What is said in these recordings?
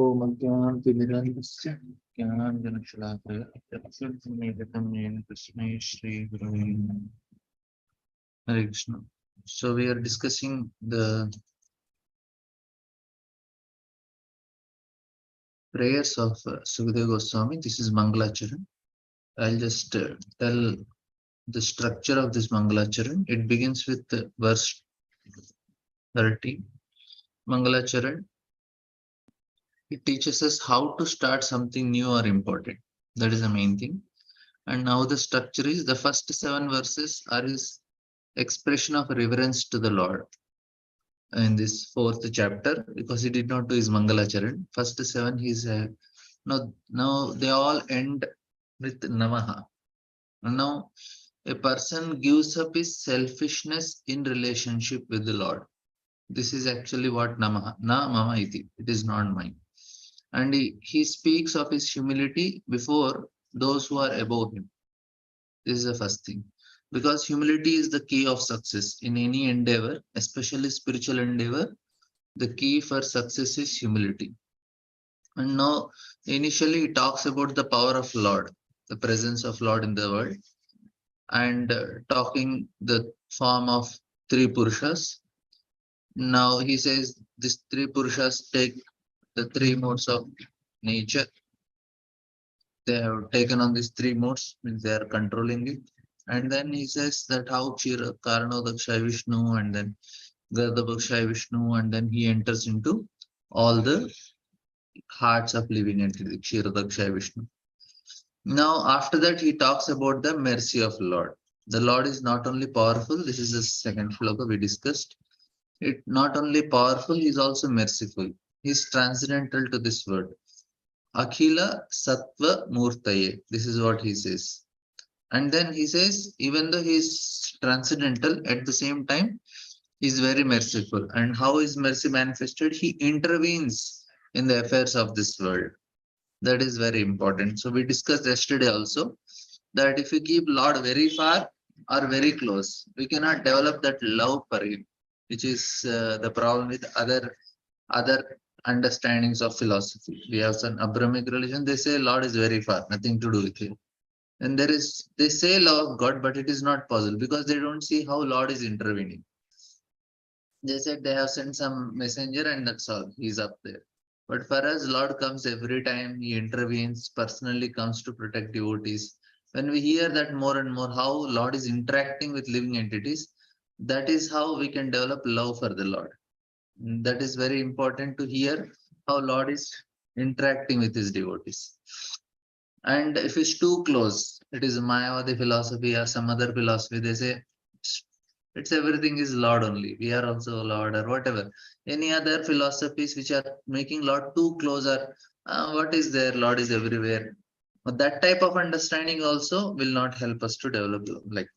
ओम अज्ञानतिमिरान्धस्य ज्ञानाञ्जनशलाकया चक्षुर्न्मीलितं येन तस्मै श्रीगुरवे नमः. Hare Krishna. So we are discussing the prayers of Sukadeva Goswami. This is Mangalacharan. I'll just tell the structure of this Mangalacharan. It begins with verse 30. Mangalacharan, it teaches us how to start something new or important. That is the main thing. And now the structure is the first 7 verses are his expression of reverence to the Lord in this 4th chapter, because he did not do his Mangalacharan. First 7 he's now they all end with Namaha. Now a person gives up his selfishness in relationship with the Lord. This is actually what Namaha, na mama iti, it is not mine. And he speaks of his humility before those who are above him. This is the first thing. Because humility is the key of success in any endeavor, especially spiritual endeavor. The key for success is humility. And now, initially, he talks about the power of Lord, the presence of Lord in the world, and talking the form of 3 Purushas. Now, he says these 3 Purushas take the 3 modes of nature. They have taken on these 3 modes, means they are controlling it. And then he says that how Kshira Karanodakshaya Vishnu and then Gardabakshaya Vishnu, and then he enters into all the hearts of living entity, Kshiradakshaya Vishnu. Now, after that, he talks about the mercy of Lord. The Lord is not only powerful, this is the second shloka we discussed. It not only powerful, he is also merciful. He is transcendental to this word. Akhila Sattva Murtaye. This is what he says. And then he says, even though he is transcendental, at the same time, he is very merciful. And how is mercy manifested? He intervenes in the affairs of this world. That is very important. So we discussed yesterday also that if you keep Lord very far or very close, we cannot develop that love for him, which is the problem with other understandings of philosophy. We have some Abrahamic religion, they say Lord is very far, nothing to do with him. And they say love of God, but it is not possible because they don't see how Lord is intervening. They said they have sent some messenger and that's all, he's up there. But for us, Lord comes every time, he intervenes, personally comes to protect devotees. When we hear that more and more, how Lord is interacting with living entities, that is how we can develop love for the Lord. That is very important to hear how Lord is interacting with his devotees. And if it's too close, it is Mayavadi philosophy or some other philosophy, they say it's everything is Lord only. We are also Lord or whatever. Any other philosophies which are making Lord too close or what is there? Lord is everywhere. But that type of understanding also will not help us to develop like.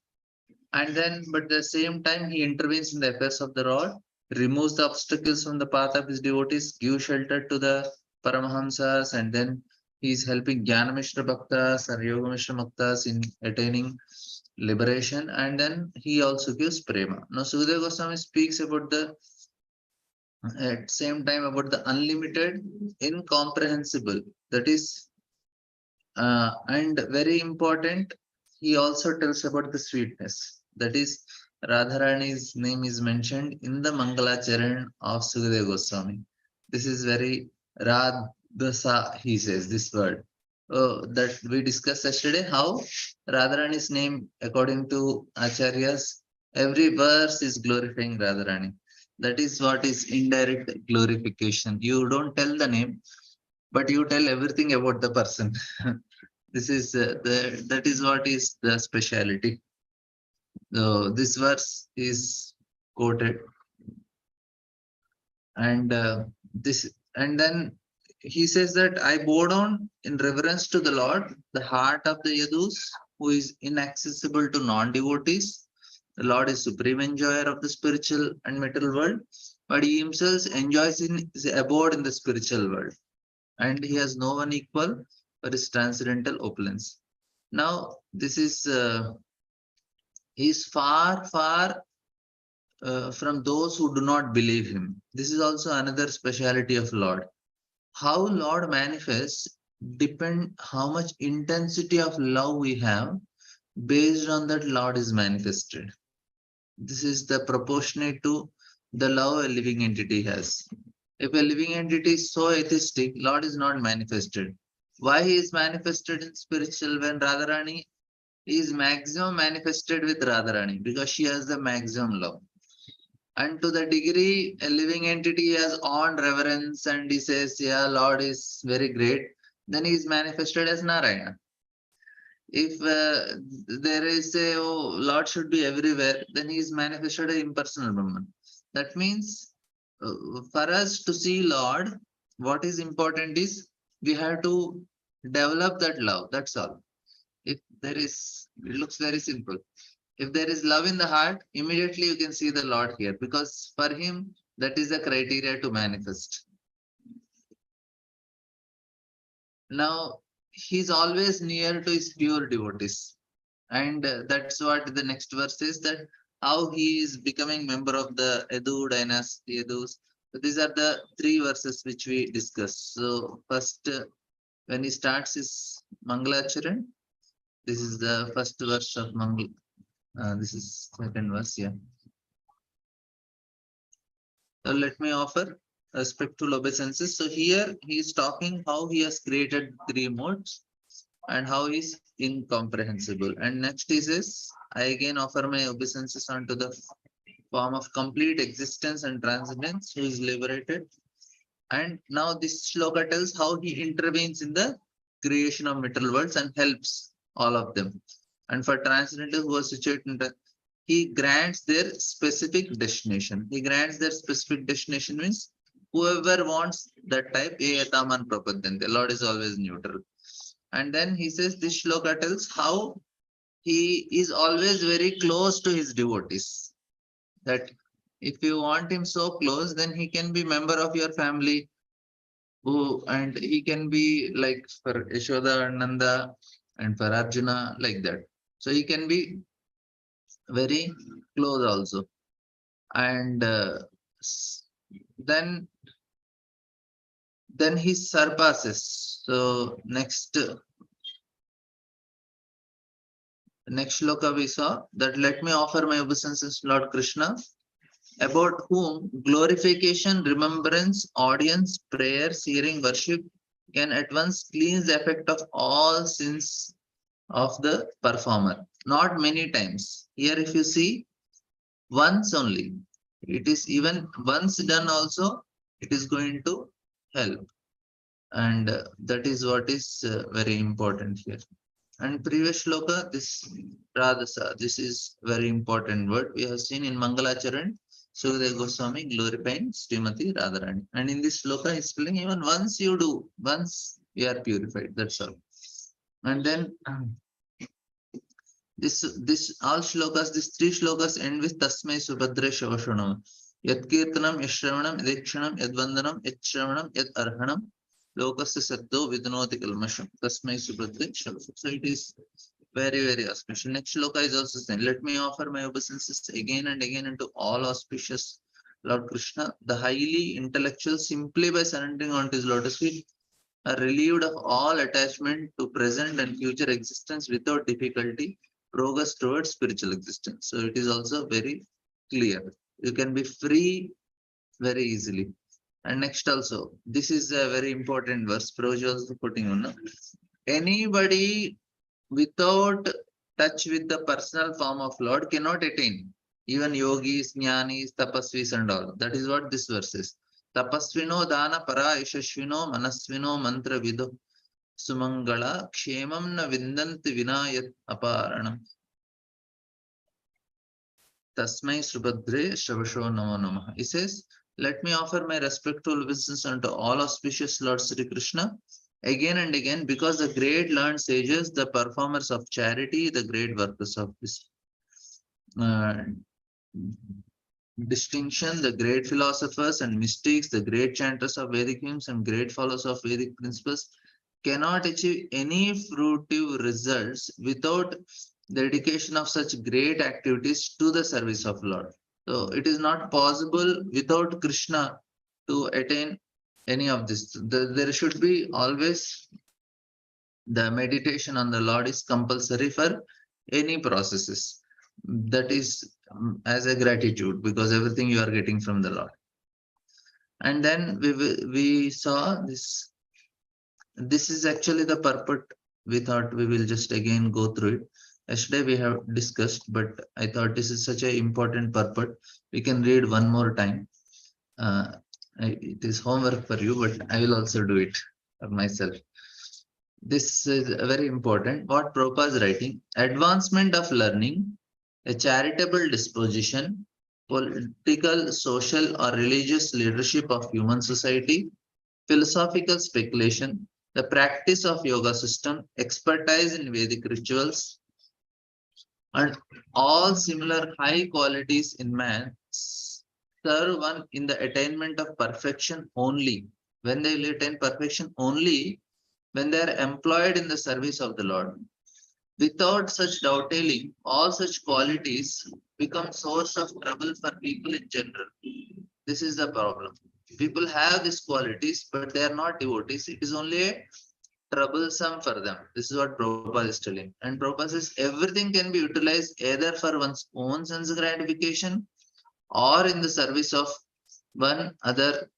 And then, but at the same time, he intervenes in the affairs of the Lord, removes the obstacles from the path of his devotees, gives shelter to the Paramahamsas, and then he is helping Jnanamishra Bhaktas or Yogamishra Bhaktas in attaining liberation, and then he also gives prema. Now, Sukadeva Goswami speaks about the at same time about the unlimited, incomprehensible. That is, and very important. He also tells about the sweetness. That is, Radharani's name is mentioned in the Mangalacharan of Sukadeva Goswami. This is very Radhasa, he says this word. That we discussed yesterday, how Radharani's name, according to Acharyas, every verse is glorifying Radharani. That is what is indirect glorification. You don't tell the name, but you tell everything about the person. This is that is what is the speciality. So this verse is quoted, and then he says that I bow down in reverence to the Lord, the heart of the Yadus, who is inaccessible to non-devotees. The Lord is supreme enjoyer of the spiritual and material world, but he himself enjoys in his abode in the spiritual world, and he has no one equal for his transcendental opulence. Now, this is far from those who do not believe him. This is also another speciality of Lord. how Lord manifests depend how much intensity of love we have. Based on that, Lord is manifested. This is the proportionate to the love a living entity has. If a living entity is so atheistic, Lord is not manifested. Why he is manifested in spiritual when Radharani is maximum manifested with Radharani? Because she has the maximum love. And to the degree a living entity has on reverence and he says, yeah, Lord is very great, then he is manifested as Narayana. If there is a, oh, Lord should be everywhere, then he is manifested as impersonal Brahman. That means for us to see Lord, what is important is we have to develop that love. That's all. If there is, it looks very simple. If there is love in the heart, immediately you can see the Lord here because for him, that is the criteria to manifest. Now, he's always near to his pure devotees. And that's what the next verse is, that how he is becoming member of the Edu dynasty, Edus. So these are the three verses which we discussed. So first, when he starts his Mangalacharan, this is the first verse of Mangal. This is second verse, yeah. So let me offer respectful obeisances. So here he is talking how he has created three modes and how is incomprehensible. And next he says, I again offer my obeisances unto the form of complete existence and transcendence who is liberated. And now this shloka tells how he intervenes in the creation of material worlds and helps all of them. And for transcendental who are situated in the, he grants their specific destination. He grants their specific destination means whoever wants that type, Yataman Prapadyante. The Lord is always neutral. And then he says this shloka tells how he is always very close to his devotees. That if you want him so close, then he can be member of your family. Who and he can be like for Yashoda and Nanda and for Arjuna, like that. So he can be very close also. And then he surpasses. So next shloka we saw that let me offer my obeisances Lord Krishna, about whom glorification, remembrance, audience, prayers, hearing, worship can at once cleanse the effect of all sins of the performer. Not many times. Here, if you see, once only. It is even once done also, it is going to help. And that is what is very important here. And previous shloka, this Radhasa, this is very important word. We have seen in Mangalacharan, Sukadeva Goswami glorifying Srimati Radharani. And in this shloka, he's telling even once you do, once you are purified. That's all. And then this all shlokas, these three shlokas end with Tasmai Subhadre Shavashanam. Yat Kirtanam, Yashravanam, Yadikshanam, Yadvandanam, Yadshravanam, Yad Arhanam, Lokasya Saddo Vidnoti Kalmasham. Tasmai Subhadre Shavashanam. So it is very, very auspicious. Next shloka is also saying, let me offer my obeisances again and again unto all auspicious Lord Krishna, the highly intellectual, simply by surrendering onto his lotus feet, are relieved of all attachment to present and future existence without difficulty, progress towards spiritual existence. So it is also very clear. You can be free very easily. And next also, this is a very important verse. Prabhuji also putting on. Anybody without touch with the personal form of Lord cannot attain. Even yogis, jnanis, tapasvis and all. That is what this verse is. Tapasvino dana para ishashvino manasvino mantra vido sumangala kshemam na vindanti vinayat aparanam. Tasmai Subhadre Shavasho Namo Namaha. He says, let me offer my respectful obeisances unto all auspicious Lord Sri Krishna again and again, because the great learned sages, the performers of charity, the great workers of this distinction, the great philosophers and mystics, the great chanters of Vedic hymns and great followers of Vedic principles cannot achieve any fruitive results without dedication of such great activities to the service of Lord. So it is not possible without Krishna to attain any of this. There should be always the meditation on the Lord is compulsory for any processes. That is as a gratitude because everything you are getting from the Lord. And then we saw this. This is actually the purport. We thought we will just again go through it. Yesterday we have discussed, but I thought this is such an important purport. We can read one more time. Uh, it is homework for you, but I will also do it for myself. This is very important. What Prabhupada is writing: advancement of learning, a charitable disposition, political, social, or religious leadership of human society, philosophical speculation, the practice of yoga system, expertise in Vedic rituals, and all similar high qualities in man serve one in the attainment of perfection only. When they will attain perfection only when they are employed in the service of the Lord. Without such dovetailing, all such qualities become source of trouble for people in general. This is the problem. People have these qualities, but they are not devotees. It is only a troublesome for them. This is what Prabhupada is telling. And Prabhupada says everything can be utilized either for one's own sense gratification or in the service of one other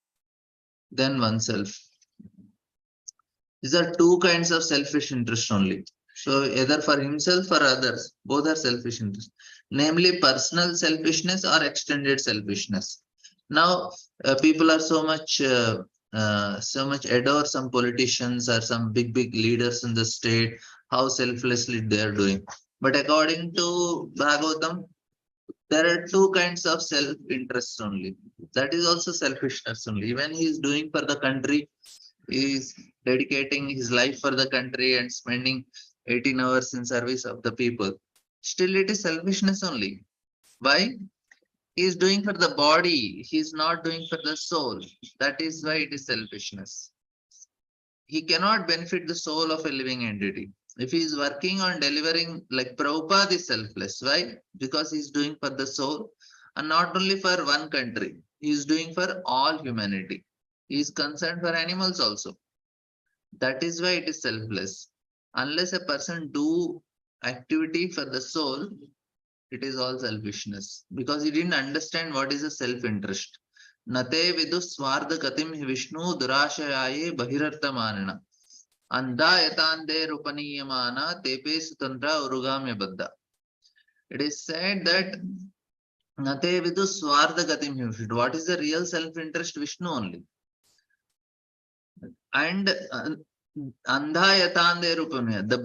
than oneself. These are two kinds of selfish interest only. So either for himself or others, both are selfish interest, namely personal selfishness or extended selfishness. Now, people are so much adore some politicians or some big leaders in the state, how selflessly they are doing. But according to Bhagavatam, there are two kinds of self-interest only. That is also selfishness only. When he is doing for the country, he is dedicating his life for the country and spending 18 hours in service of the people. Still, it is selfishness only. Why? He is doing for the body, he is not doing for the soul. That is why it is selfishness. He cannot benefit the soul of a living entity. If he is working on delivering, like Prabhupada is selfless. Why? Because he is doing for the soul and not only for one country. He is doing for all humanity. He is concerned for animals also. That is why it is selfless. Unless a person do activity for the soul, it is all selfishness. Because he didn't understand what is a self-interest. Nate vidu swartha gatim hi Vishnu durashayaye bahirartha manana. Andha yatande rupaniyamana tepe sutantra urugamya baddha. It is said that Nate vidu swartha gatim hi Vishnu. What is the real self-interest? Vishnu only. And the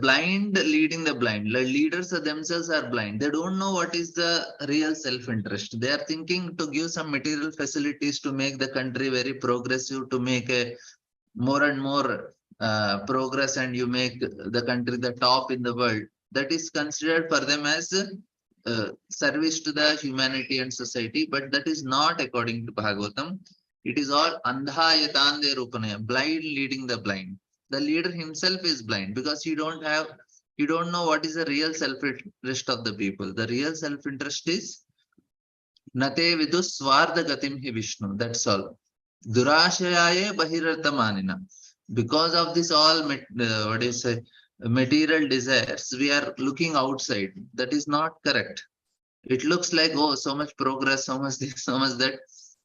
blind leading the blind. The leaders themselves are blind. They don't know what is the real self-interest. They are thinking to give some material facilities to make the country very progressive, to make a more and more progress, and you make the country the top in the world. That is considered for them as service to the humanity and society, but that is not according to Bhagavatam. It is all andhayatande rupanaya, blind leading the blind. The leader himself is blind because you don't know what is the real self-interest of the people. The real self-interest is nate vidu swartha gatim hi Vishnu. That's all. Durashayaye bahirarthamanina. Because of this all, what do you say, material desires, we are looking outside. That is not correct. It looks like, oh, so much progress, so much this, so much that.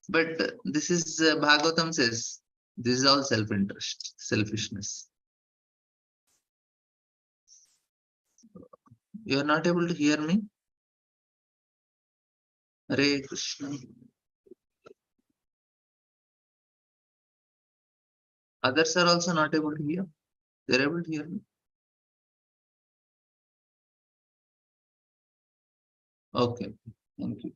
But this is Bhagavatam says, this is all self-interest, selfishness. You are not able to hear me? Hare Krishna. Others are also not able to hear. They are able to hear me. Okay, thank you.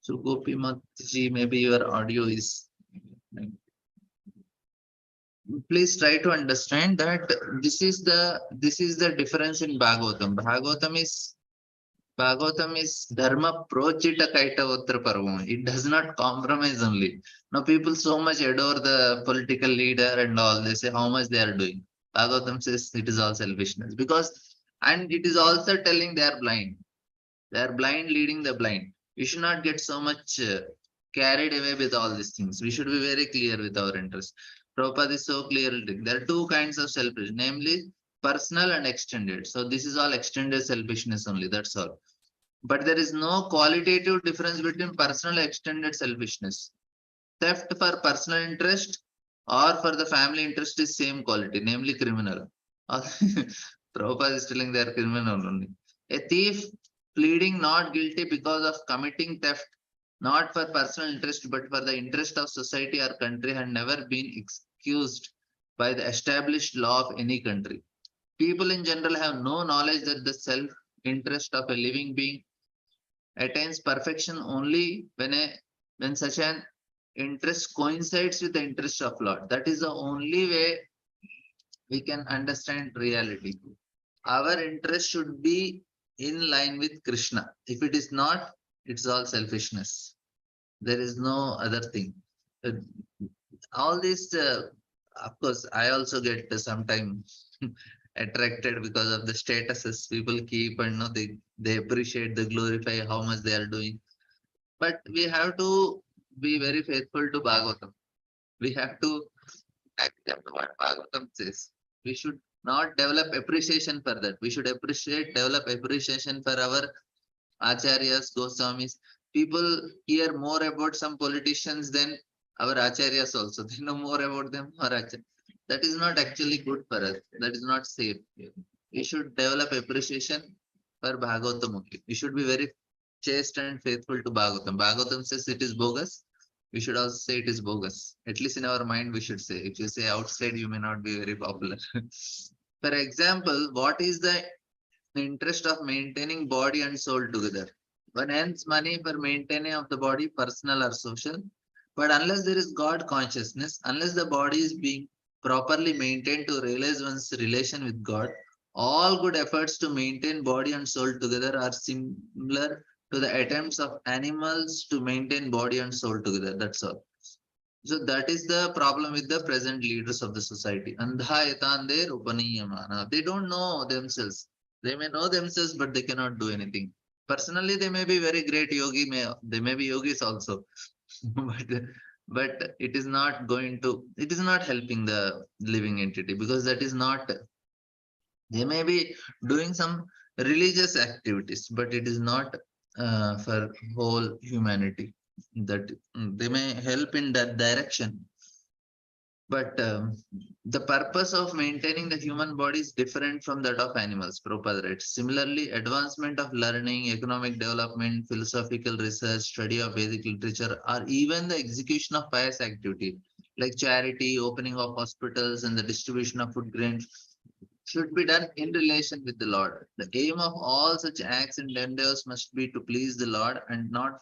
So Gopi Mataji, maybe your audio is. Please try to understand that this is the difference in Bhagavatam. Bhagavatam is dharma prochita kaitavotra parvam. It does not compromise only. Now people so much adore the political leader and all. They say how much they are doing. Bhagavatam says it is all selfishness because, and it is also telling they are blind. They are blind leading the blind. You should not get so much carried away with all these things. We should be very clear with our interest. Prabhupada is so clearly doing. There are two kinds of selfish, namely personal and extended. So this is all extended selfishness only. That's all. But there is no qualitative difference between personal and extended selfishness. Theft for personal interest or for the family interest is same quality, namely criminal. Prabhupada is telling they are criminal only. A thief pleading not guilty because of committing theft, not for personal interest but for the interest of society or country, had never been excused by the established law of any country. People in general have no knowledge that the self interest of a living being attains perfection only when such an interest coincides with the interest of Lord. That is the only way we can understand reality. Our interest should be in line with Krishna. If it is not, it's all selfishness. There is no other thing. Uh, all this, of course, I also get sometimes attracted because of the statuses people keep, and know they appreciate, they glorify how much they are doing. But we have to be very faithful to Bhagavatam. We have to accept what Bhagavatam says. We should not develop appreciation for that. We should develop appreciation for our acharyas, Goswamis. People hear more about some politicians than our acharyas also. They know more about them or acharyas. That is not actually good for us. That is not safe. We should develop appreciation for Bhagavatam only. We should be very chaste and faithful to Bhagavatam. Bhagavatam says it is bogus. We should also say it is bogus. At least in our mind, we should say. If you say outside, you may not be very popular. For example, what is the interest of maintaining body and soul together? One earns money for maintaining of the body, personal or social. But unless there is God consciousness, unless the body is being properly maintained to realize one's relation with God, all good efforts to maintain body and soul together are similar to the attempts of animals to maintain body and soul together. That's all. So that is the problem with the present leaders of the society. Andha etande upaniyamana. They don't know themselves. They may know themselves, but they cannot do anything. Personally, they may be very great yogi. They may be yogis also, but it is not going to. It is not helping the living entity, because that is not. They may be doing some religious activities, but it is not for whole humanity. That they may help in that direction, but the purpose of maintaining the human body is different from that of animals. Prabhupada writes. Similarly, advancement of learning, economic development, philosophical research, study of Vedic literature, or even the execution of pious activity like charity, opening of hospitals, and the distribution of food grains should be done in relation with the Lord. The aim of all such acts and endeavors must be to please the Lord and not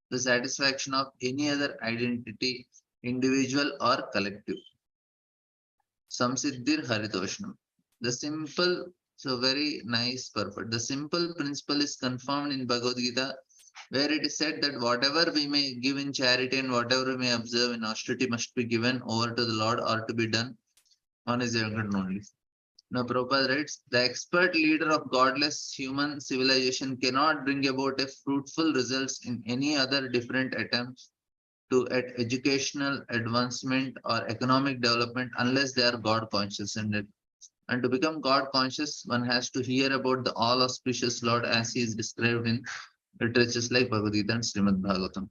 the satisfaction of any other identity, individual or collective. Samsiddhir Haritoshnam. The simple, so very nice purport. The simple principle is confirmed in Bhagavad Gita, where it is said that whatever we may give in charity and whatever we may observe in austerity must be given over to the Lord or to be done on his account only. Now, Prabhupada writes, the expert leader of godless human civilization cannot bring about a fruitful results in any other different attempts to at educational advancement or economic development unless they are God conscious. And to become God conscious, one has to hear about the all auspicious Lord as he is described in literatures like Bhagavad Gita and Srimad Bhagavatam.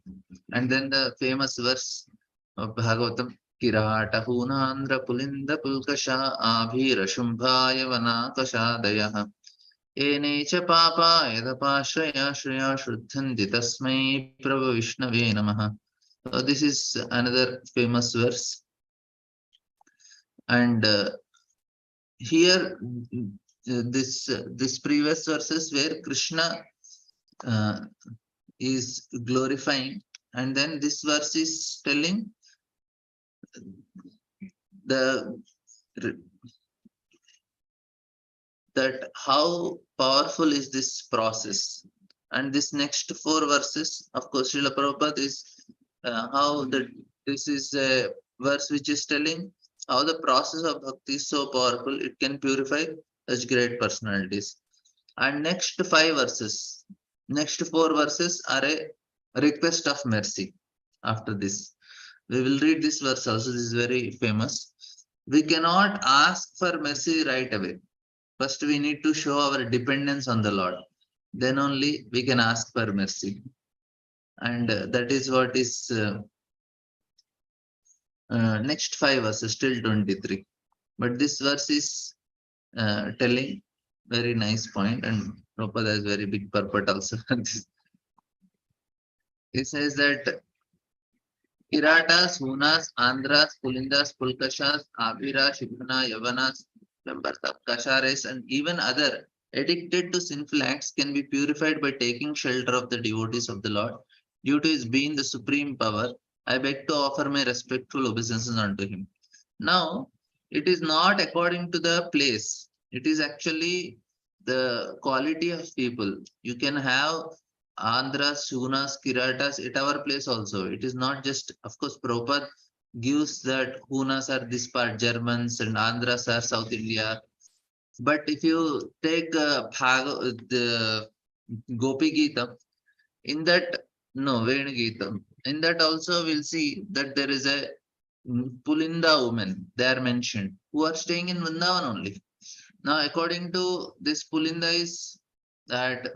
And then the famous verse of Bhagavatam, Kiratahunandra Pulinda Pulkasha Abhira Shumbhaya Vanakashadayah Enecha Papa Edapashraya Shriya Shuddhanti Tasmai Prabhu Vishnave Namaha. So this is another famous verse. And here this previous verses where Krishna is glorifying, and then this verse is telling the that how powerful is this process. And this next four verses, of course, Srila Prabhupada is how this is a verse which is telling how the process of bhakti is so powerful, it can purify such great personalities. And next four verses are a request of mercy. after this. We will read this verse also. This is very famous. We cannot ask for mercy right away. First, we need to show our dependence on the Lord. Then only we can ask for mercy. And that is what is next 5 verses till 23. But this verse is telling very nice point, and Prabhupada has very big purport also. He says that Kiratas, Hunas, Andhras, Pulindas, Pulkashas, Abhira, Shibhana, Yavanas, Lambarta, Kashares, and even other addicted to sinful acts can be purified by taking shelter of the devotees of the Lord. Due to his being the supreme power, I beg to offer my respectful obeisances unto him. Now, it is not according to the place. It is actually the quality of people. You can have Andhras, Shunas, Kiratas at our place also. It is not just, of course, Prabhupada gives that Hunas are this part, Germans, and Andhras are South India. But if you take the Gopi Gita, in that, no, Venu Gita, in that also we'll see that there is a Pulinda women, they are mentioned, who are staying in Vrindavan only. Now, according to this Pulinda is that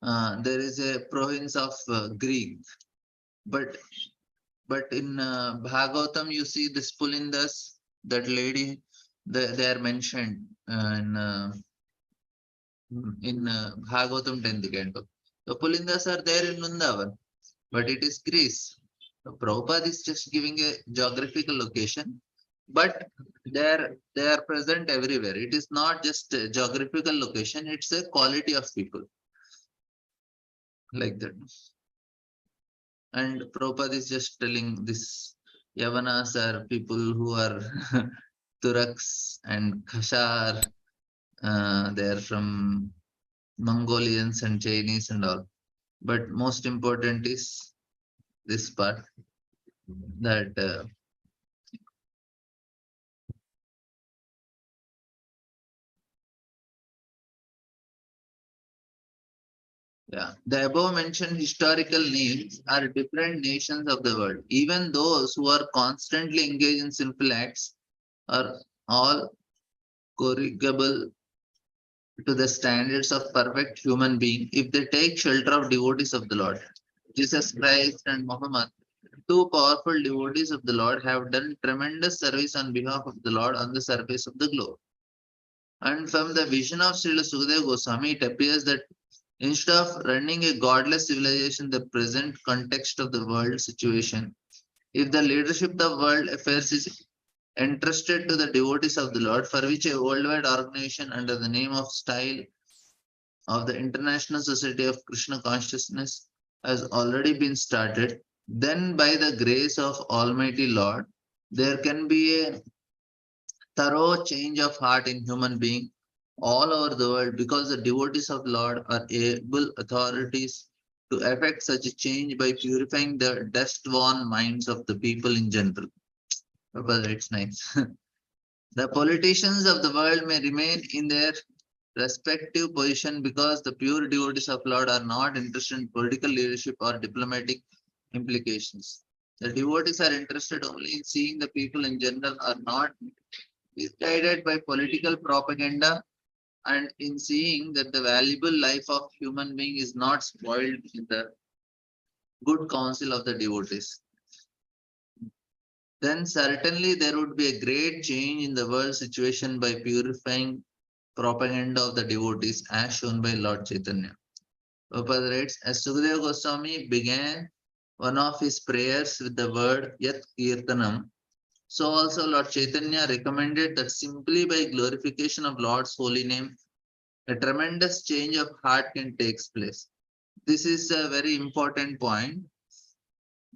there is a province of Greek, but in Bhagavatam you see this Pulindas, that lady, they are mentioned Bhagavatam 10th canto. The Pulindas are there in Vrindavan, but it is Greece. So Prabhupada is just giving a geographical location, but they are present everywhere. It is not just a geographical location; it's a quality of people like that. And Prabhupada is just telling this Yavanas are people who are Turks and Khashar. They are from Mongolians and Chinese and all. But most important is this part that yeah, the above mentioned historical names are different nations of the world. Even those who are constantly engaged in sinful acts are all corrigible to the standards of perfect human being if they take shelter of devotees of the Lord. Jesus Christ and Muhammad, two powerful devotees of the Lord, have done tremendous service on behalf of the Lord on the surface of the globe. And from the vision of Srila Sukadeva Goswami, it appears that instead of running a godless civilization in the present context of the world situation, if the leadership of world affairs is entrusted to the devotees of the Lord, for which a worldwide organization under the name of style of the International Society of Krishna Consciousness has already been started, then by the grace of Almighty Lord, there can be a thorough change of heart in human being all over the world because the devotees of Lord are able authorities to effect such a change by purifying the dust-worn minds of the people in general. But it's nice. The politicians of the world may remain in their respective position because the pure devotees of Lord are not interested in political leadership or diplomatic implications. The devotees are interested only in seeing the people in general are not misguided by political propaganda and in seeing that the valuable life of human being is not spoiled in the good counsel of the devotees. Then certainly there would be a great change in the world situation by purifying propaganda of the devotees as shown by Lord Chaitanya. Prabhupada writes, as Sukadeva Goswami began one of his prayers with the word Yat Kirtanam, so also Lord Chaitanya recommended that simply by glorification of Lord's holy name, a tremendous change of heart can take place. This is a very important point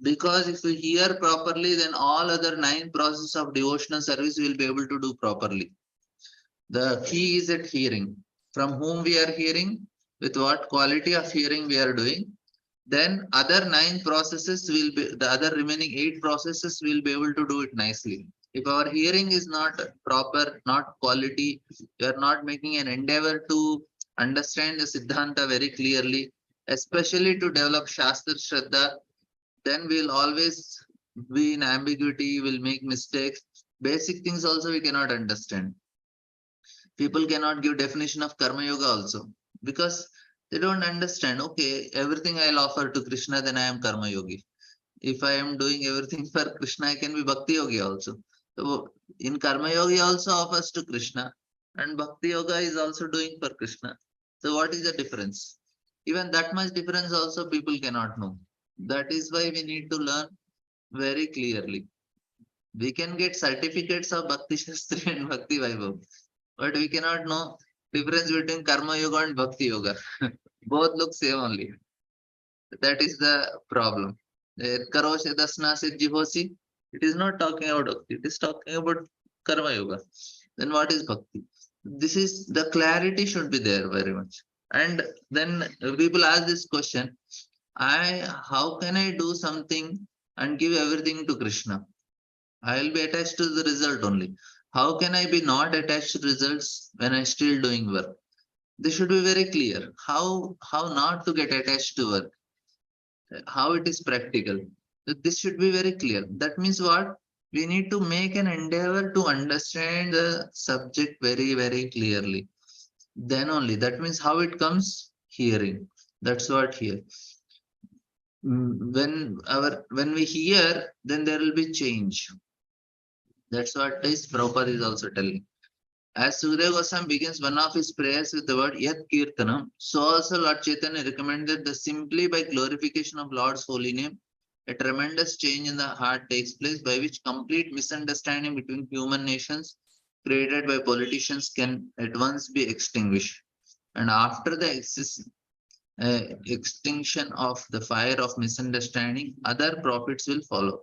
because if we hear properly, then all other 9 processes of devotional service will be able to do properly. The key is at hearing. From whom we are hearing, with what quality of hearing we are doing, then other 9 processes will be, the other remaining 8 processes will be able to do it nicely. If our hearing is not proper, not quality, we are not making an endeavor to understand the Siddhanta very clearly, especially to develop Shastra Shraddha, then we'll always be in ambiguity, we'll make mistakes. Basic things also we cannot understand. People cannot give definition of karma yoga also because they don't understand. Okay, everything I'll offer to Krishna, then I am karma yogi. If I am doing everything for Krishna, I can be bhakti yogi also. So in karma yogi also offers to Krishna, and bhakti yoga is also doing for Krishna. So what is the difference? Even that much difference also people cannot know. That is why we need to learn very clearly. We can get certificates of Bhakti Shastri and Bhakti Vaibhav, but we cannot know difference between Karma Yoga and Bhakti Yoga. Both look same only. That is the problem. Karoshe dasna jihosi. It is not talking about Bhakti. It is talking about Karma Yoga. Then what is Bhakti? This is the clarity should be there very much. And then people ask this question: how can I do something and give everything to Krishna? I will be attached to the result only. How can I be not attached to results when I still doing work? This should be very clear. How not to get attached to work? How it is practical? This should be very clear. That means what? We need to make an endeavor to understand the subject very, very clearly. Then only. That means how it comes? Hearing. That's what here. When we hear, then there will be change. That's what is Prabhupada is also telling. As Sukadeva Goswami begins one of his prayers with the word Yat Kirtanam, so also Lord Chaitanya recommended that simply by glorification of Lord's holy name, a tremendous change in the heart takes place by which complete misunderstanding between human nations created by politicians can at once be extinguished. And after the extinction of the fire of misunderstanding, other profits will follow.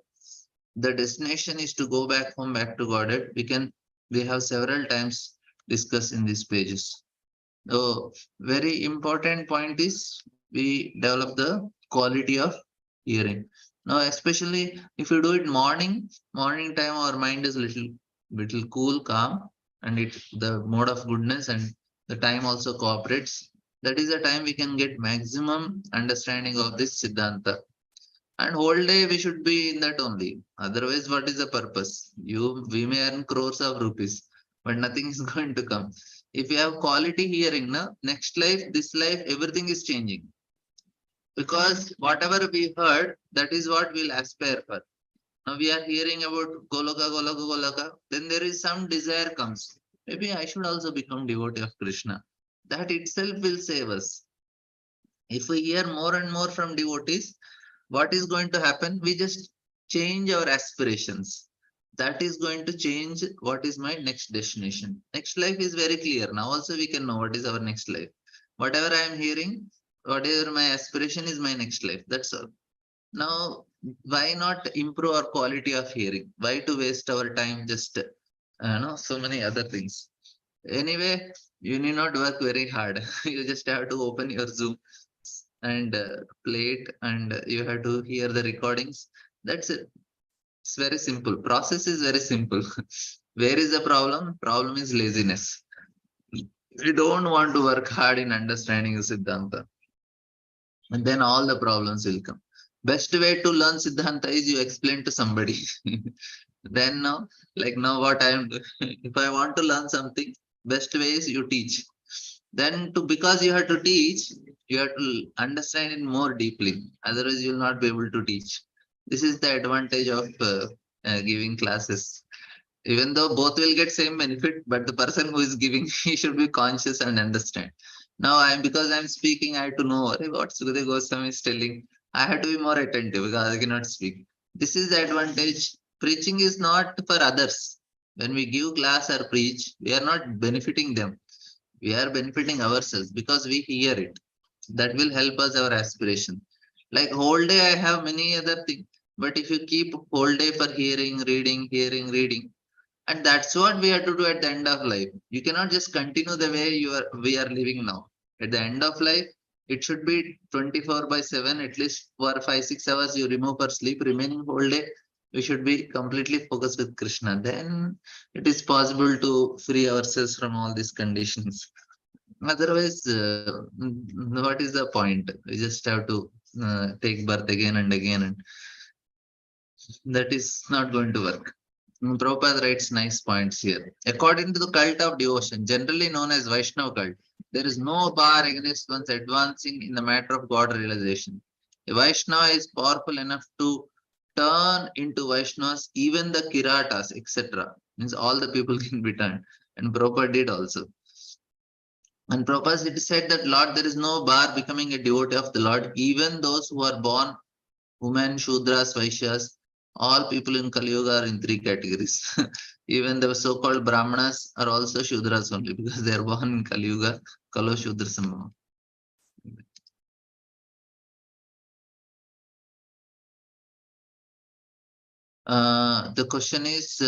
The destination is to go back home, back to Godhead. We have several times discussed in these pages. So very important point is we develop the quality of hearing. Now, especially if you do it morning time, our mind is little cool, calm, and it the mode of goodness and the time also cooperates. That is the time we can get maximum understanding of this Siddhanta. And whole day we should be in that only. Otherwise, what is the purpose? We may earn crores of rupees, but nothing is going to come. If you have quality hearing, now next life, this life, everything is changing. Because whatever we heard, that is what we'll aspire for. Now we are hearing about Goloka, Goloka, Goloka. Then there is some desire comes. Maybe I should also become devotee of Krishna. That itself will save us. If we hear more and more from devotees, what is going to happen? We just change our aspirations. That is going to change what is my next destination. Next life is very clear. Now also we can know what is our next life. Whatever I am hearing, whatever my aspiration is my next life. That's all. Now, why not improve our quality of hearing? Why to waste our time just so many other things? Anyway, you need not work very hard. You just have to open your Zoom and play it, and you have to hear the recordings. That's it. It's very simple. Process is very simple. Where is the problem? Problem is laziness. We don't want to work hard in understanding the Siddhanta. And then all the problems will come. Best way to learn Siddhanta is you explain to somebody. Then now, like now what I am doing, if I want to learn something, best way is you teach. Then because you have to teach, you have to understand it more deeply. Otherwise, you will not be able to teach. This is the advantage of giving classes. Even though both will get same benefit, but the person who is giving, he should be conscious and understand. Now because I'm speaking, I have to know what Sukadeva Goswami is telling. I have to be more attentive because I cannot speak. This is the advantage. Preaching is not for others. When we give class or preach, we are not benefiting them. We are benefiting ourselves because we hear it. That will help us our aspiration. Like whole day I have many other things, but if you keep whole day for hearing, reading, and that's what we have to do at the end of life. You cannot just continue the way we are living now. At the end of life, it should be 24/7, at least for 5-6 hours you remove for sleep, remaining whole day we should be completely focused with Krishna. Then it is possible to free ourselves from all these conditions. Otherwise, what is the point? We just have to take birth again and again, and that is not going to work. Prabhupada writes nice points here. According to the cult of devotion, generally known as Vaishnava cult, there is no bar against one's advancing in the matter of God realization. A Vaishnava is powerful enough to turn into Vaishnavas, even the Kiratas, etc. Means all the people can be turned. And Prabhupada did also. And Prabhupada it is said that Lord, there is no bar becoming a devotee of the Lord, even those who are born women, Shudras, Vaishyas, all people in Kali Yuga are in three categories. Even the so-called Brahmanas are also Shudras only because they are born in Kali Yuga, Kalo Shudrasamama. The question is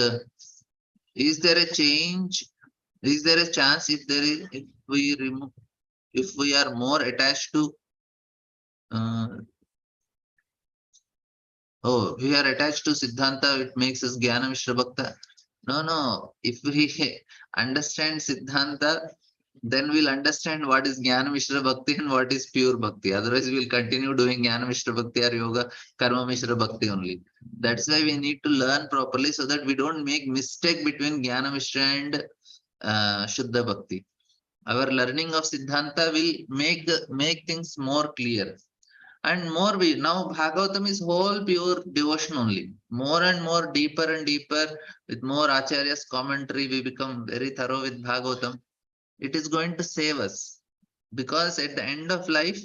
there a change? Is there a chance if there is, if we remove, if we are more attached to uh, oh, we are attached to Siddhanta, it makes us Jnana Mishra Bhakta. No, no. If we understand Siddhanta, then we'll understand what is Jnana Mishra Bhakti and what is pure Bhakti. Otherwise, we'll continue doing Jnana Mishra Bhakti or Yoga Karma Mishra Bhakti only. That's why we need to learn properly so that we don't make mistake between Jnana Mishra and Shuddha Bhakti. Our learning of Siddhanta will make things more clear. And more we now Bhagavatam is whole pure devotion only. More and more deeper and deeper with more Acharya's commentary, we become very thorough with Bhagavatam. It is going to save us because at the end of life,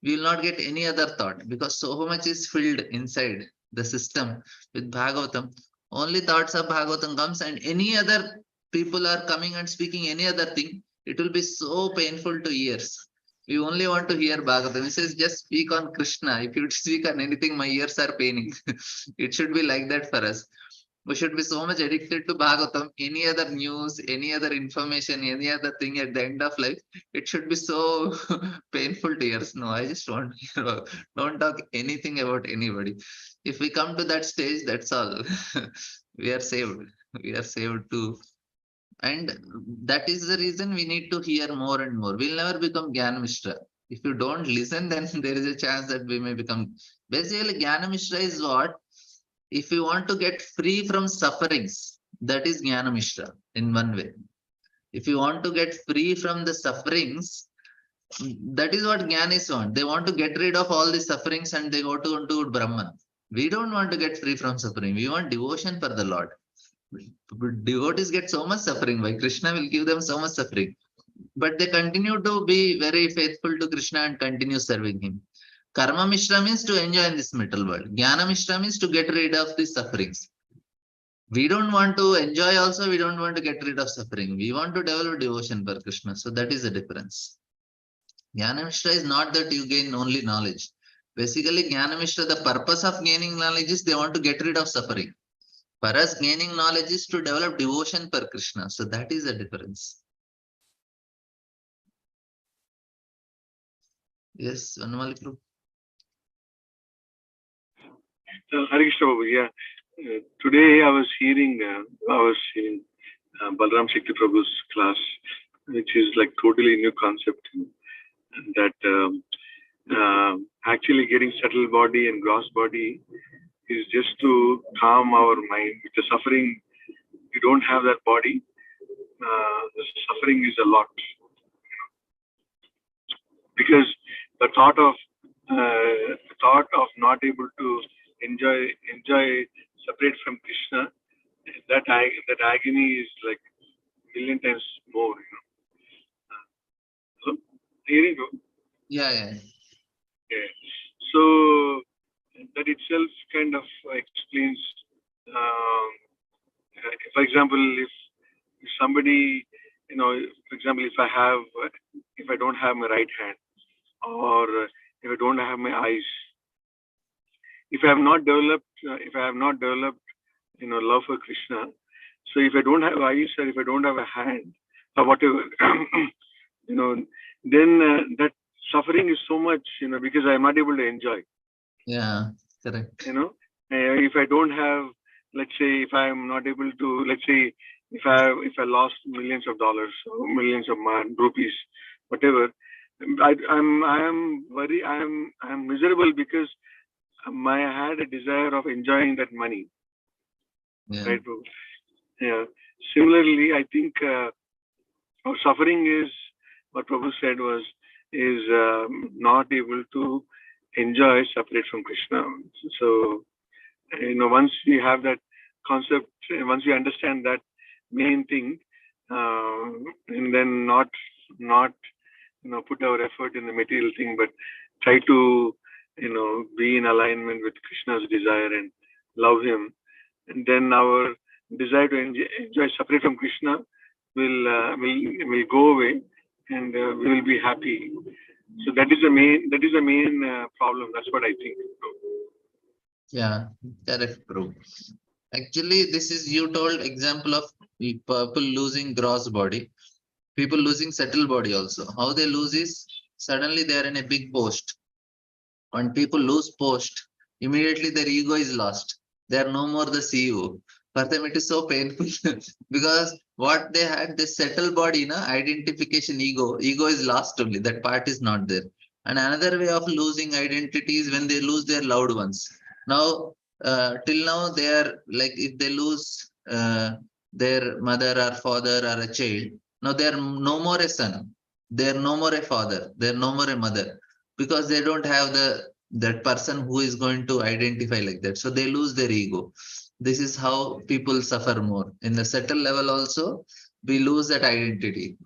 we will not get any other thought because so much is filled inside the system with Bhagavatam. Only thoughts of Bhagavatam comes and any other people are coming and speaking any other thing. It will be so painful to ears. We only want to hear Bhagavatam. He says, just speak on Krishna. If you speak on anything, my ears are paining. It should be like that for us. We should be so much addicted to Bhagavatam. Any other news, any other information, any other thing at the end of life, it should be so painful to hear. No, I just want to hear. Don't talk anything about anybody. If we come to that stage, that's all. We are saved. We are saved too. And that is the reason we need to hear more and more. We'll never become Jnana Mishra. If you don't listen, then there is a chance that we may become. Basically, Jnana Mishra is what? If you want to get free from sufferings, that is Jnana Mishra in one way. If you want to get free from the sufferings, that is what Jnanis want. They want to get rid of all the sufferings and they go to Brahman. We don't want to get free from suffering. We want devotion for the Lord. Devotees get so much suffering. Why? Krishna will give them so much suffering. But they continue to be very faithful to Krishna and continue serving him. Karma Mishra means to enjoy in this material world. Jnana Mishra means to get rid of the sufferings. We don't want to enjoy also, we don't want to get rid of suffering. We want to develop devotion for Krishna. So that is the difference. Jnana Mishra is not that you gain only knowledge. Basically, Jnana Mishra, the purpose of gaining knowledge is they want to get rid of suffering. For us, gaining knowledge is to develop devotion for Krishna. So that is the difference. Yes, Vanamali Prabhu. Hare Krishna Babu, yeah. Today I was hearing Balram Shakti Prabhu's class, which is like totally new concept, that actually getting subtle body and gross body is just to calm our mind. With the suffering, you don't have that body. The suffering is a lot, because the thought of not able to enjoy separate from Krishna, that agony is like a million times more. So hearing you. Yeah. So that itself kind of explains. For example, if somebody, for example, if I don't have my right hand, or if I don't have my eyes, if I have not developed, love for Krishna, so if I don't have eyes or if I don't have a hand or whatever, then that suffering is so much, because I am not able to enjoy. Yeah, correct. If I don't have, let's say, if I am not able to, let's say, if I lost millions of dollars or millions of rupees, whatever, I'm miserable because I had a desire of enjoying that money, Yeah. right? Prabhu? Yeah. Similarly, I think our suffering is what Prabhu said was is not able to enjoy separate from Krishna. So once we have that concept, once we understand that main thing, and then not put our effort in the material thing, but try to be in alignment with Krishna's desire and love him, and then our desire to enjoy separate from Krishna will go away, and we will be happy. So that is the main problem. That's what I think. Yeah, correct, bro. Actually, this is you told example of people losing gross body, people losing settle body also. How they lose is suddenly they are in a big post. When people lose post, immediately their ego is lost. They are no more the CEO. For them, it is so painful because what they had, this settle body, identification ego is lost only. That part is not there. And another way of losing identity is when they lose their loved ones. Now, till now, they are like if they lose their mother or father or a child, now they are no more a son. They are no more a father. They are no more a mother because they don't have that person who is going to identify like that, so they lose their ego. This is how people suffer more. In the settle level also, we lose that identity.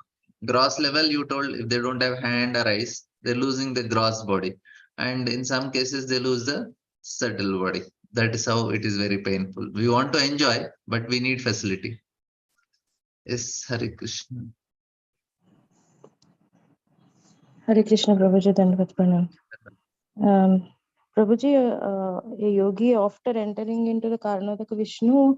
Gross level, you told, if they don't have hand or eyes, they're losing the gross body, and in some cases they lose the settle body. That is how it is very painful. We want to enjoy, but we need facility. Yes, Hare Krishna. Hare Krishna, Prabhuji, Dandavat Pranam. Prabhuji, a yogi after entering into the Karnataka Vishnu,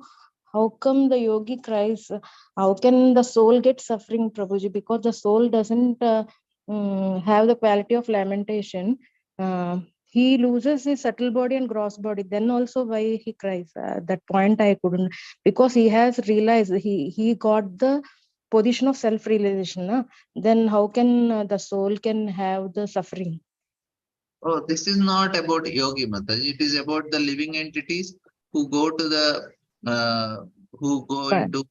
how come the yogi cries? How can the soul get suffering, Prabhuji? Because the soul doesn't have the quality of lamentation. He loses his subtle body and gross body. Then also why he cries? That point I couldn't, because he has realized he got the position of self-realization. Then how can the soul can have the suffering? Oh, this is not about yogi, Mataji. It is about the living entities who go to the who go Fine. into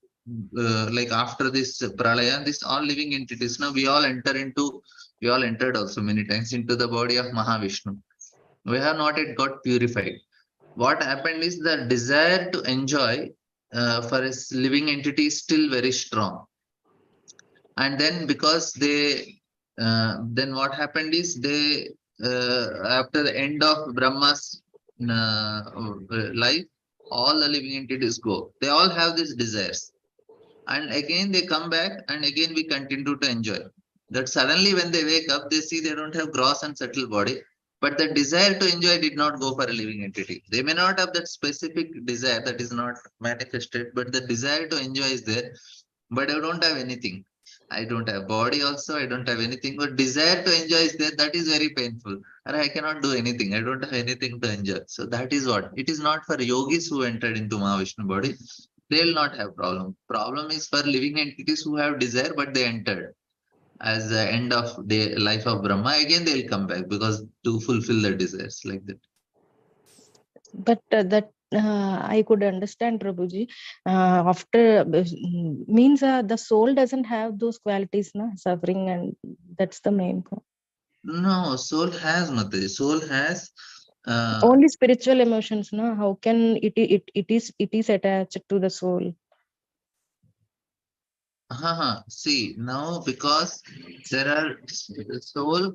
like after this pralaya. This all living entities. Now we all we all entered also many times into the body of Mahavishnu. We have not yet got purified. What happened is the desire to enjoy for a living entity is still very strong, and then because they then what happened is they after the end of Brahma's life, all the living entities go, they all have these desires, and again they come back, and again we continue to enjoy. That suddenly when they wake up, they see they don't have gross and subtle body, but the desire to enjoy did not go for a living entity. They may not have that specific desire, that is not manifested, but the desire to enjoy is there. But I don't have anything. I don't have body also, I don't have anything, but desire to enjoy is there. That is very painful. And I cannot do anything. I don't have anything to enjoy. So that is what. It is not for yogis who entered into Mahavishnu body. They'll not have problem. Problem is for living entities who have desire, but they entered as the end of the life of Brahma. Again, they'll come back because to fulfill their desires like that. But that I could understand, Prabhuji. After means the soul doesn't have those qualities, na suffering, and that's the main point. No, soul has, Mataji. Soul has Only spiritual emotions, na. How can it is attached to the soul? See, now because there are soul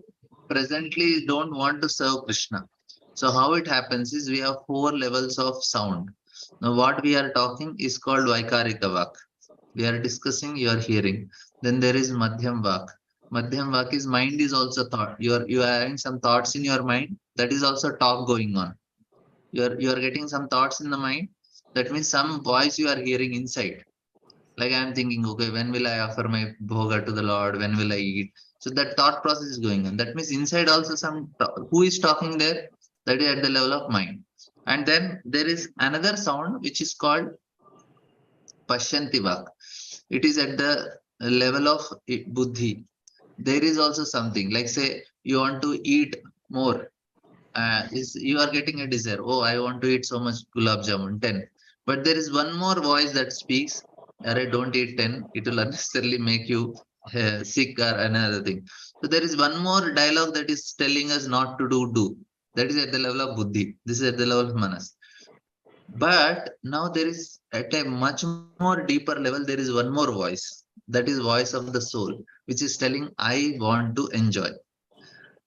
presently don't want to serve Krishna. So how it happens is we have 4 levels of sound. Now what we are talking is called Vaikarika Vak. We are discussing, you are hearing. Then there is Madhyam Vak. Madhyam Vak is mind is also thought. You are having some thoughts in your mind. That is also talk going on. You are getting some thoughts in the mind. That means some voice you are hearing inside. Like I'm thinking, okay, when will I offer my bhoga to the Lord? When will I eat? So that thought process is going on. That means inside also who is talking there? That is at the level of mind. And then there is another sound which is called Pashyanti Vak. It is at the level of buddhi. there is also something like, say you want to eat more, is you are getting a desire. Oh, I want to eat so much gulab jamun, 10. But there is one more voice that speaks, Arey, don't eat 10, it will unnecessarily make you sick or another thing. So there is one more dialogue that is telling us not to do. That is at the level of buddhi. This is at the level of manas. But now there is at a much more deeper level, there is one more voice. That is voice of the soul, which is telling, I want to enjoy.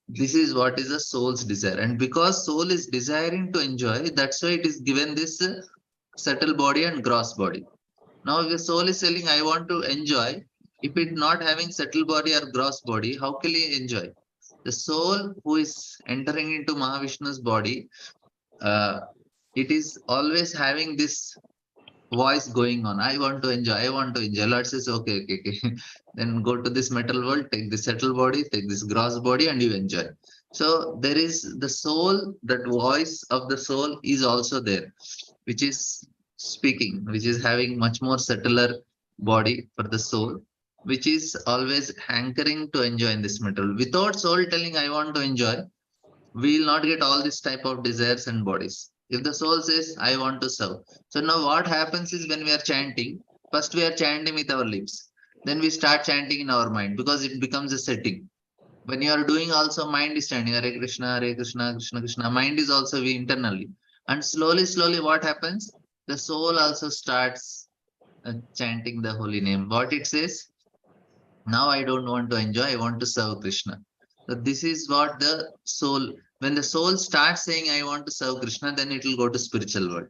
This is what is the soul's desire. And because soul is desiring to enjoy, that's why it is given this subtle body and gross body. Now, if the soul is telling, I want to enjoy, if it not having subtle body or gross body, how can it enjoy? The soul who is entering into Mahavishnu's body, uh, it is always having this voice going on. I want to enjoy. I want to enjoy. Lord says, okay, okay, okay. Then go to this metal world, take this subtle body, take this gross body, and you enjoy. So there is the soul, that voice of the soul is also there, which is speaking, which is having much more subtler body for the soul, which is always hankering to enjoy in this metal. Without soul telling, I want to enjoy, we will not get all this type of desires and bodies. If the soul says, I want to serve. So now what happens is when we are chanting, first we are chanting with our lips. Then we start chanting in our mind because it becomes a setting. When you are doing also, mind is chanting, Hare Krishna, Krishna Krishna. Mind is also we internally. And slowly, slowly what happens? The soul also starts chanting the holy name. What it says? Now I don't want to enjoy, I want to serve Krishna. So this is what the soul, when the soul starts saying, I want to serve Krishna, then it will go to spiritual world.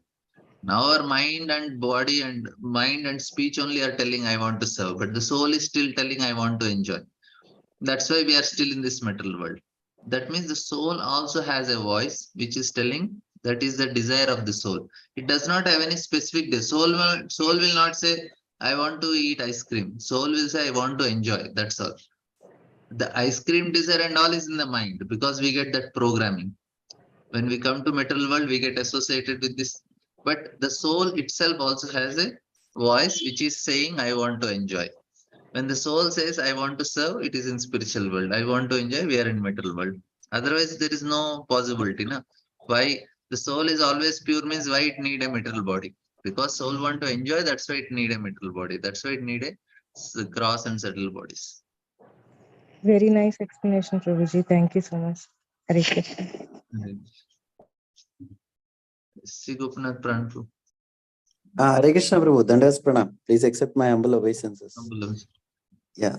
Now our mind and body and mind and speech only are telling, I want to serve, but the soul is still telling, I want to enjoy. That's why we are still in this material world. That means the soul also has a voice which is telling, that is the desire of the soul. It does not have any specific desire. Soul will not say, I want to eat ice cream. Soul will say, I want to enjoy. That's all. The ice cream desire and all is in the mind because we get that programming. When we come to material world, we get associated with this. But the soul itself also has a voice which is saying, I want to enjoy. When the soul says, I want to serve, it is in spiritual world. I want to enjoy, we are in material world. Otherwise, there is no possibility. Na? Why? The soul is always pure means why it need a material body? Because soul want to enjoy, that's why it need a material body. That's why it need a gross and subtle bodies. Very nice explanation, Prabhuji. Thank you so much. Hare Krishna. Sri Gopinath Pranpu. Hare Krishna Prabhu, Dandas Pranam. Please accept my humble obeisances. Yeah.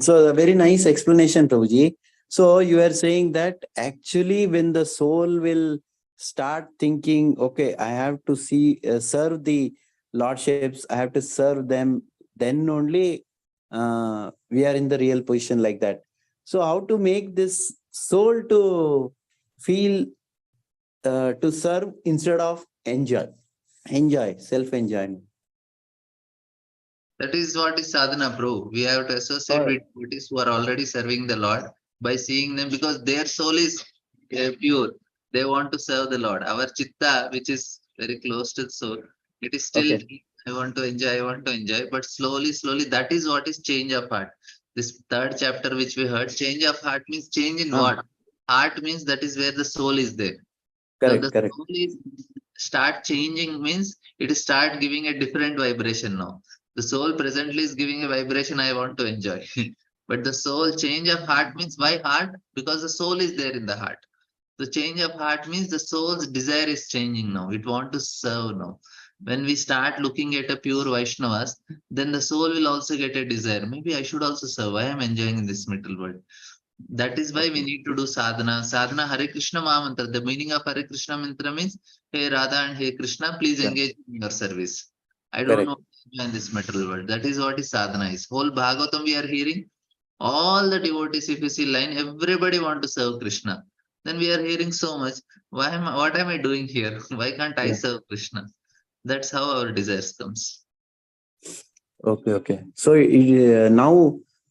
So a very nice explanation, Prabhuji. So you are saying that actually when the soul will start thinking, okay, I have to serve the lordships, I have to serve them, then only we are in the real position like that. So how to make this soul to feel to serve instead of enjoy, self-enjoyment? That is what is sadhana, bro. We have to associate with devotees who are already serving the Lord by seeing them because their soul is pure. They want to serve the Lord. Our chitta, which is very close to the soul, it is still, I want to enjoy, I want to enjoy. But slowly, slowly, that is what is change of heart. This third chapter which we heard, change of heart means change in what? Heart means that is where the soul is there. Correct, so the soul is start changing means it is start giving a different vibration now. The soul presently is giving a vibration, I want to enjoy. But the soul change of heart means why heart? Because the soul is there in the heart. The change of heart means the soul's desire is changing now. It want to serve now. When we start looking at a pure Vaishnavas, then the soul will also get a desire. Maybe I should also serve. I am enjoying in this middle world. That is why we need to do sadhana. Sadhana, Hare Krishna Mahamantra. The meaning of Hare Krishna mantra means, Hey Radha and Hey Krishna, please engage in your service. I don't know in this material world. That is what is sadhana is. Whole Bhagavatam we are hearing. All the devotees, if you see line, everybody want to serve Krishna. Then we are hearing so much. What am I doing here? Why can't I serve Krishna? That's how our desires comes. Okay. So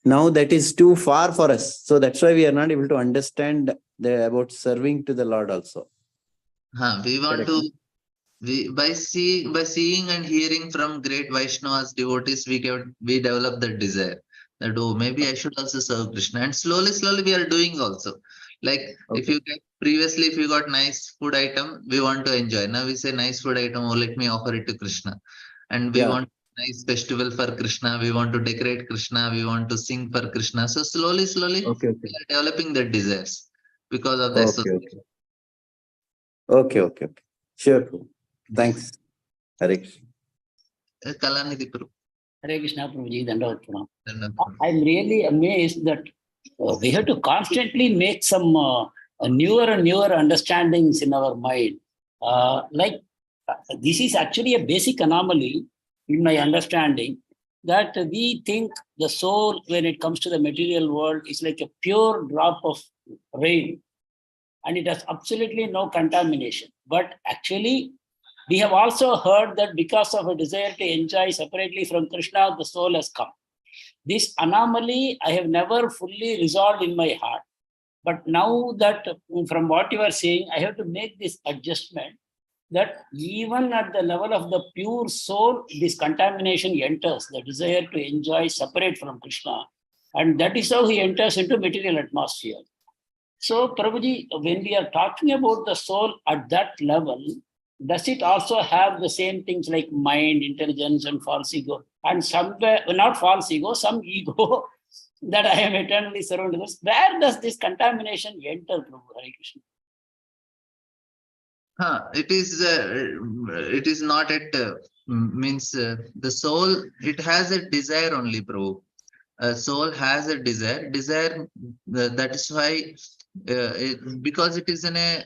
now that is too far for us. So that's why we are not able to understand about serving to the Lord also. We want to. By seeing and hearing from great Vaishnavas, devotees, we develop that desire. that, oh, maybe I should also serve Krishna. And slowly we are doing also. Like if Okay. you get previously, if you got nice food item, we want to enjoy. Now we say nice food item, oh, let me offer it to Krishna. And we Yeah. want nice festival for Krishna. We want to decorate Krishna. We want to sing for Krishna. So slowly Okay. we are developing the desires because of the Okay. association. Okay. Sure. Prabhu. Thanks. Hare Krishna. Kalanidhi Prabhu. Hare Krishna, Prabhuji, Dandavat Pranam. Dandavat. I'm really amazed that we have to constantly make some newer and newer understandings in our mind. This is actually a basic anomaly in my understanding, that we think the soul, when it comes to the material world, is like a pure drop of rain and it has absolutely no contamination. But actually, we have also heard that because of a desire to enjoy separately from Krishna, the soul has come. This anomaly I have never fully resolved in my heart. But now that from what you are saying, I have to make this adjustment, that even at the level of the pure soul, this contamination enters, the desire to enjoy separate from Krishna. And that is how he enters into material atmosphere. So, Prabhuji, when we are talking about the soul at that level, does it also have the same things like mind, intelligence, and false ego? And somewhere, not false ego, some ego that I am eternally surrounded with. Where does this contamination enter, Prabhu? Hare Krishna. It is not at means the soul. It has a desire only, Prabhu. Soul has a desire. That is why, because it is in a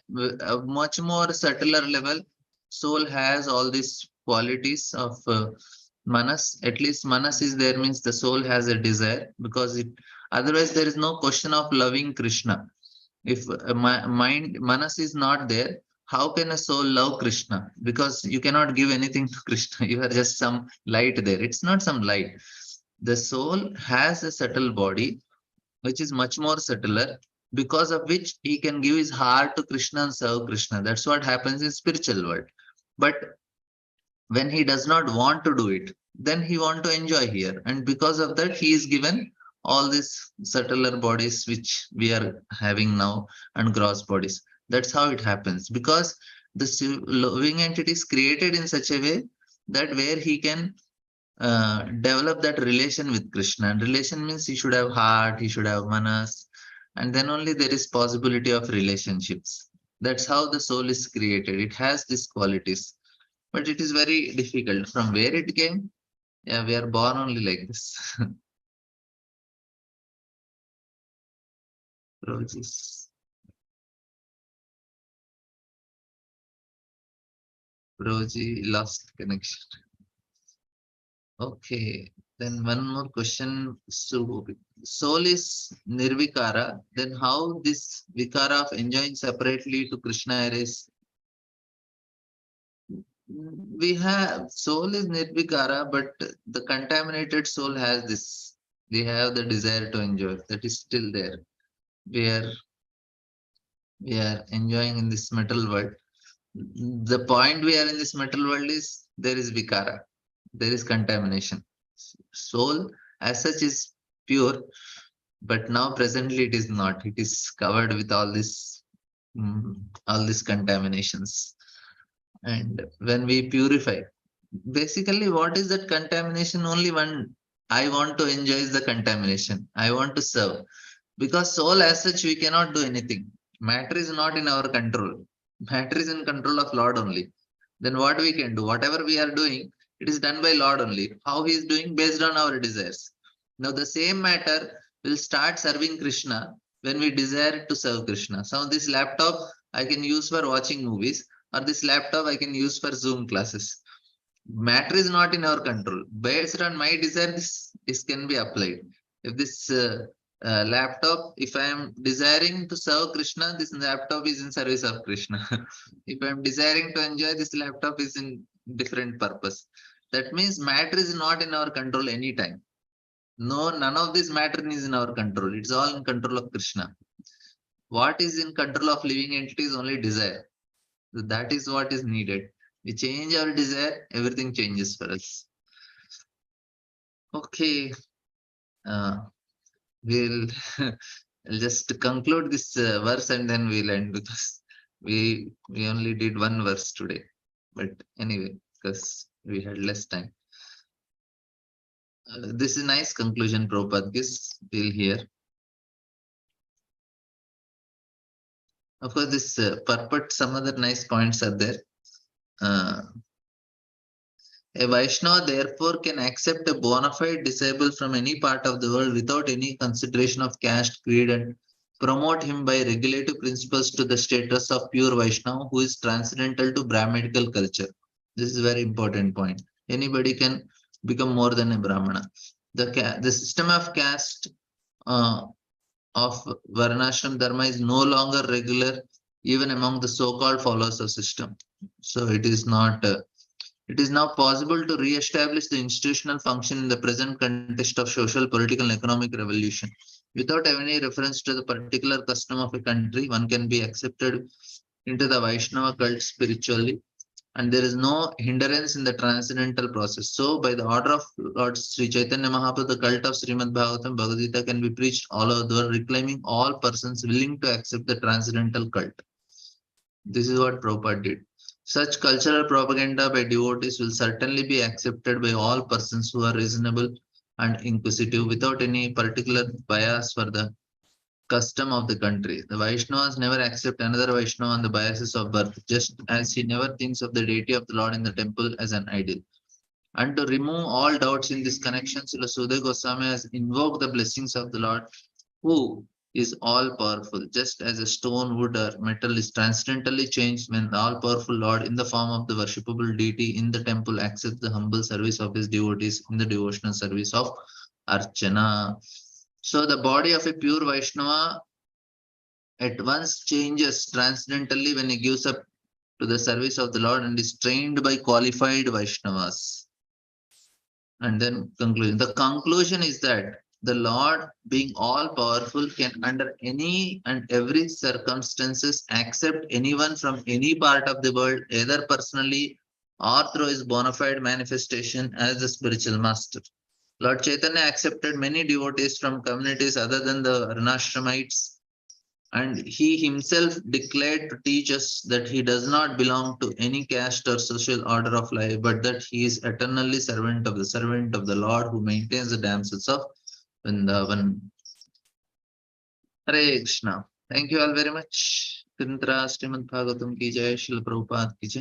much more subtler level, soul has all these qualities of manas. At least manas is there, means the soul has a desire, because it, otherwise there is no question of loving Krishna. If mind manas is not there, how can a soul love Krishna? Because you cannot give anything to Krishna. You are just some light there. It's not some light. The soul has a subtle body, which is much more subtler, because of which he can give his heart to Krishna and serve Krishna. That's what happens in spiritual world. But when he does not want to do it, then he want to enjoy here. And because of that, he is given all these subtler bodies which we are having now, and gross bodies. That's how it happens. Because the living entity is created in such a way that where he can develop that relation with Krishna. And relation means he should have heart, he should have manas, and then only there is possibility of relationships. That's how the soul is created. It has these qualities, but it is very difficult. From where it came? Yeah, we are born only like this. Roses. Roji lost connection. Okay, then one more question. So, soul is nirvikara. Then how this vikara of enjoying separately to Krishna is? We have soul is nirvikara, but the contaminated soul has this. We have the desire to enjoy. That is still there. We are we are enjoying in this metal world. The point we are in this metal world is there is vikara. There is contamination. Soul as such is pure, but now presently it is not. It is covered with all these contaminations. And when we purify, basically what is that contamination? Only one, I want to enjoy is the contamination. I want to serve, because soul as such we cannot do anything. Matter is not in our control. Matter is in control of Lord only. Then what we can do, whatever we are doing, it is done by Lord only. How he is doing? Based on our desires. Now the same matter will start serving Krishna when we desire to serve Krishna. So this laptop I can use for watching movies, or this laptop I can use for Zoom classes. Matter is not in our control. Based on my desire, this can be applied. If this laptop, if I am desiring to serve Krishna, this laptop is in service of Krishna. If I am desiring to enjoy, this laptop is in different purpose. That means matter is not in our control anytime. No, none of this matter is in our control. It's all in control of Krishna. What is in control of living entity is only desire. So that is what is needed. We change our desire, everything changes for us. Okay. We'll I'll just conclude this verse and then we'll end with this. We only did one verse today, but anyway, because we had less time. This is a nice conclusion Prabhupada gives. We'll hear. Of course, this purport, some other nice points are there. A Vaishnava therefore can accept a bona fide disciple from any part of the world without any consideration of caste, creed, and promote him by regulative principles to the status of pure Vaishnava who is transcendental to Brahminical culture. This is a very important point. Anybody can become more than a Brahmana. The system of caste of Varnashram Dharma is no longer regular even among the so-called followers of system. So it is not. It is now possible to re-establish the institutional function in the present context of social, political, and economic revolution. Without any reference to the particular custom of a country, one can be accepted into the Vaishnava cult spiritually, and there is no hindrance in the transcendental process. So, by the order of Lord Sri Chaitanya Mahaprabhu, the cult of Srimad Bhagavatam Bhagavad Gita can be preached all over the world, reclaiming all persons willing to accept the transcendental cult. This is what Prabhupada did. Such cultural propaganda by devotees will certainly be accepted by all persons who are reasonable and inquisitive without any particular bias for the custom of the country. The Vaishnavas never accept another Vaishnava on the biases of birth, just as he never thinks of the deity of the Lord in the temple as an idol. And to remove all doubts in this connection, Srila Sudhir Goswami has invoked the blessings of the Lord, who is all powerful, just as a stone, wood, or metal is transcendently changed when the all powerful Lord, in the form of the worshipable deity in the temple, accepts the humble service of his devotees in the devotional service of Archana. So, the body of a pure Vaishnava at once changes transcendentally when he gives up to the service of the Lord and is trained by qualified Vaishnavas. And then conclusion. The conclusion is that the Lord, being all powerful, can under any and every circumstances accept anyone from any part of the world, either personally or through his bona fide manifestation as the spiritual master. Lord Chaitanya accepted many devotees from communities other than the Varnashramites, and he himself declared to teach us that he does not belong to any caste or social order of life, but that he is eternally servant of the Lord who maintains the damsels of Vrindavan. Hare Krishna. Thank you all very much. Srimad Bhagavatam ki jai, Srila Prabhupada ki jai.